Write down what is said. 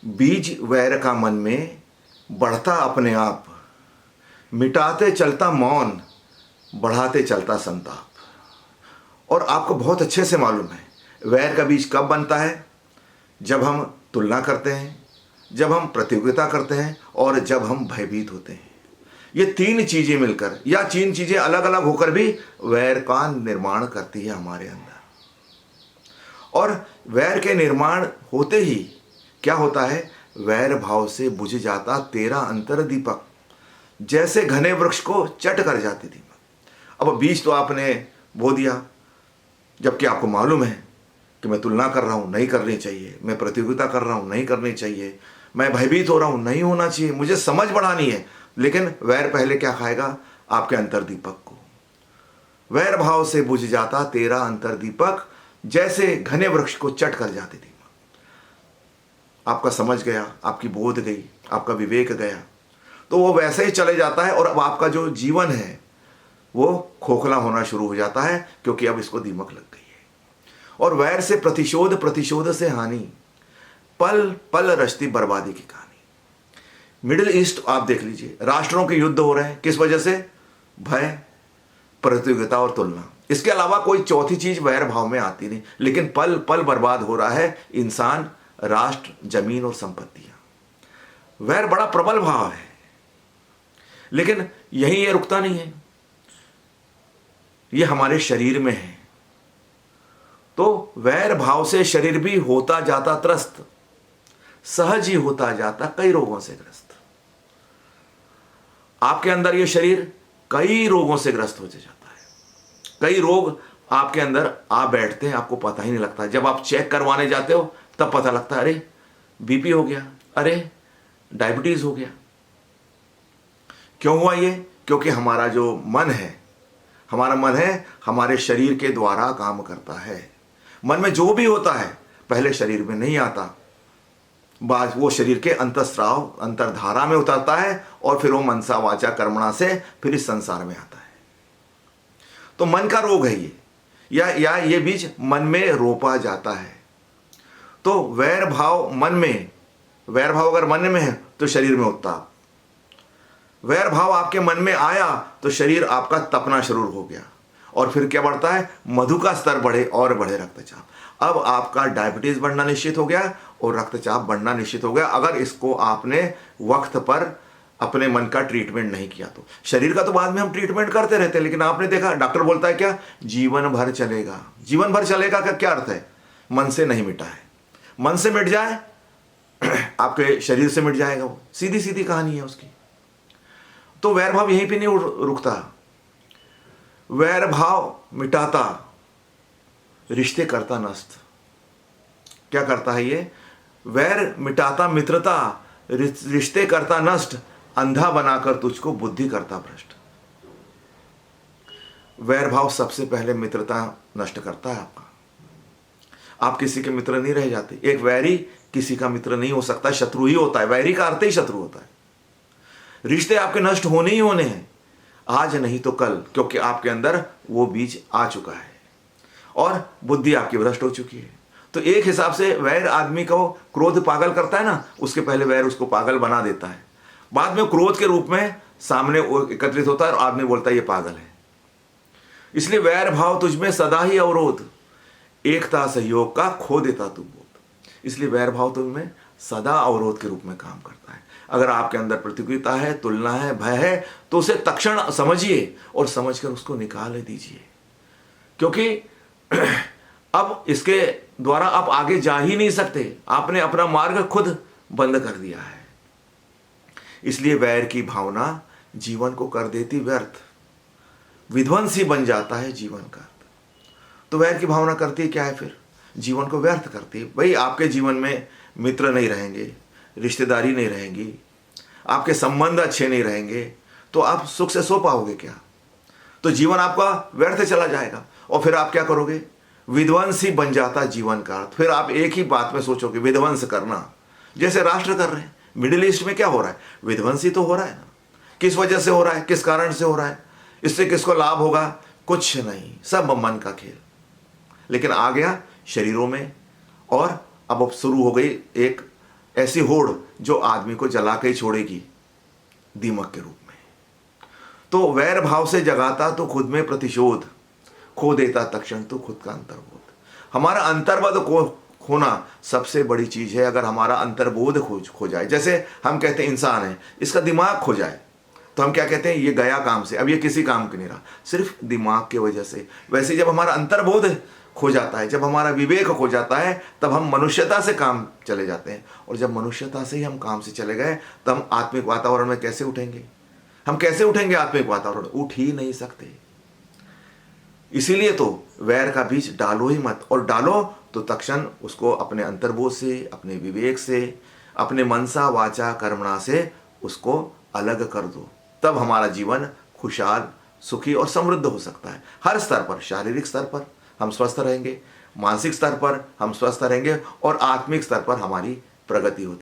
बीज वैर का मन में बढ़ता अपने आप, मिटाते चलता मौन, बढ़ाते चलता संताप। और आपको बहुत अच्छे से मालूम है वैर का बीज कब बनता है? जब हम तुलना करते हैं, जब हम प्रतियोगिता करते हैं और जब हम भयभीत होते हैं। ये तीन चीज़ें मिलकर या तीन चीज़ें अलग अलग होकर भी वैर का निर्माण करती है हमारे अंदर। और वैर के निर्माण होते ही क्या होता है? वैर भाव से बुझ जाता तेरा अंतर दीपक, जैसे घने वृक्ष को चट कर जाती दीपक। अब बीज तो आपने बो दिया, जबकि आपको मालूम है कि मैं तुलना कर रहा हूँ, नहीं करनी चाहिए, मैं प्रतियोगिता कर रहा हूँ, नहीं करनी चाहिए, मैं भयभीत हो रहा हूँ, नहीं होना चाहिए, मुझे समझ बढ़ानी है। लेकिन वैर पहले क्या खाएगा? आपके अंतर दीपक को। वैर भाव से बुझ जाता तेरा अंतर दीपक, जैसे घने वृक्ष को चट कर जाती दीपक। आपका समझ गया, आपकी बोध गई, आपका विवेक गया, तो वो वैसे ही चले जाता है और अब आपका जो जीवन है वो खोखला होना शुरू हो जाता है, क्योंकि अब इसको दीमक लग गई है। और वैर से प्रतिशोध, प्रतिशोध से हानि, पल पल रचती बर्बादी की कहानी। मिडिल ईस्ट आप देख लीजिए, राष्ट्रों के युद्ध हो रहे हैं, किस वजह से? भय, प्रतियोगिता और तुलना। इसके अलावा कोई चौथी चीज वैर भाव में आती नहीं, लेकिन पल पल बर्बाद हो रहा है इंसान, राष्ट्र, जमीन और संपत्तियां। वैर बड़ा प्रबल भाव है, लेकिन यही ये रुकता नहीं है, ये हमारे शरीर में है। तो वैर भाव से शरीर भी होता जाता त्रस्त, सहज ही होता जाता कई रोगों से ग्रस्त। आपके अंदर ये शरीर कई रोगों से ग्रस्त हो जाता है। कई रोग आपके अंदर आ बैठते हैं, आपको पता ही नहीं लगता। जब आप चेक करवाने जाते हो तब पता लगता है, अरे बीपी हो गया, अरे डायबिटीज हो गया। क्यों हुआ ये? क्योंकि हमारा जो मन है, हमारा मन है हमारे शरीर के द्वारा काम करता है। मन में जो भी होता है पहले शरीर में नहीं आता, बाद वो शरीर के अंतस्राव, अंतर्धारा में उतरता है और फिर वो मनसा वाचा कर्मणा से फिर इस संसार में आता है। तो मन का रोग है ये, या ये बीज मन में रोपा जाता है। तो वैर भाव मन में, वैर भाव अगर मन में है तो शरीर में उत्ताप। वैर भाव आपके मन में आया तो शरीर आपका तपना शुरू हो गया, और फिर क्या बढ़ता है? मधु का स्तर बढ़े और बढ़े रक्तचाप। अब आपका डायबिटीज बढ़ना निश्चित हो गया और रक्तचाप बढ़ना निश्चित हो गया, अगर इसको आपने वक्त पर अपने मन का ट्रीटमेंट नहीं किया तो। शरीर का तो बाद में हम ट्रीटमेंट करते रहते हैं, लेकिन आपने देखा डॉक्टर बोलता है क्या? जीवन भर चलेगा। जीवन भर चलेगा का क्या अर्थ है? मन से नहीं मिटा है। मन से मिट जाए आपके शरीर से मिट जाएगा, वो सीधी सीधी कहानी है उसकी। तो वैर भाव यहीं पे नहीं रुकता। वैर भाव मिटाता, रिश्ते करता नष्ट। क्या करता है ये? वैर मिटाता मित्रता, रिश्ते करता नष्ट, अंधा बनाकर तुझको बुद्धि करता भ्रष्ट। वैर भाव सबसे पहले मित्रता नष्ट करता है आपका। आप किसी के मित्र नहीं रह जाते। एक वैरी किसी का मित्र नहीं हो सकता, शत्रु ही होता है। वैरी का अर्थ ही शत्रु होता है। रिश्ते आपके नष्ट होने ही होने हैं, आज नहीं तो कल, क्योंकि आपके अंदर वो बीज आ चुका है और बुद्धि आपकी भ्रष्ट हो चुकी है। तो एक हिसाब से वैर आदमी को क्रोध पागल करता है ना, उसके पहले वैर उसको पागल बना देता है। बाद में क्रोध के रूप में सामने एकत्रित होता है और आदमी बोलता है ये पागल है। इसलिए वैर भाव तुझमें सदा ही अवरोध, एकता सहयोग का खो देता तू बोध। इसलिए वैर भाव तुझमें सदा अवरोध के रूप में काम करता है। अगर आपके अंदर प्रतियोगिता है, तुलना है, भय है, तो उसे तत्क्षण समझिए और समझकर उसको निकाल दीजिए, क्योंकि अब इसके द्वारा आप आगे जा ही नहीं सकते। आपने अपना मार्ग खुद बंद कर दिया है। इसलिए वैर की भावना जीवन को कर देती व्यर्थ, विध्वंसी बन जाता है जीवन का। तो वैर की भावना करती है क्या है? फिर जीवन को व्यर्थ करती है। भाई आपके जीवन में मित्र नहीं रहेंगे, रिश्तेदारी नहीं रहेंगी, आपके संबंध अच्छे नहीं रहेंगे, तो आप सुख से सो पाओगे क्या? तो जीवन आपका व्यर्थ चला जाएगा। और फिर आप क्या करोगे? विध्वंसी बन जाता जीवन का। फिर आप एक ही बात में सोचोगे, विध्वंस करना, जैसे राष्ट्र कर रहे हैं। मिडिल ईस्ट में क्या हो रहा है? विध्वंसी तो हो रहा है ना। किस वजह से हो रहा है? किस कारण से हो रहा है? इससे किसको लाभ होगा? कुछ नहीं, सब मन का खेल। लेकिन आ गया शरीरों में, और अब शुरू हो गई एक ऐसी होड़ जो आदमी को जला के ही छोड़ेगी दीमक के रूप में। तो वैर भाव से जगाता तो खुद में प्रतिशोध, खो देता तक्षण तो खुद का अंतर्बोध। हमारा अंतर्बोध को खोना सबसे बड़ी चीज है। अगर हमारा अंतर्बोध खो जाए, जैसे हम कहते हैं इंसान है, इसका दिमाग खो जाए, तो हम क्या कहते हैं, ये गया काम से, अब ये किसी काम के नहीं रहा, सिर्फ दिमाग की वजह से। वैसे जब हमारा अंतर्बोध खो जाता है, जब हमारा विवेक खो जाता है, तब हम मनुष्यता से काम चले जाते हैं। और जब मनुष्यता से ही हम काम से चले गए, तो हम आत्मिक वातावरण में कैसे उठेंगे? हम कैसे उठेंगे आत्मिक वातावरण? उठ ही नहीं सकते। इसीलिए तो वैर का बीज डालो ही मत, और डालो तो तक्षण उसको अपने अंतर्बोध से, अपने विवेक से, अपने मनसा वाचा कर्मणा से उसको अलग कर दो। तब हमारा जीवन खुशहाल, सुखी और समृद्ध हो सकता है। हर स्तर पर, शारीरिक स्तर पर हम स्वस्थ रहेंगे, मानसिक स्तर पर हम स्वस्थ रहेंगे, और आत्मिक स्तर पर हमारी प्रगति होती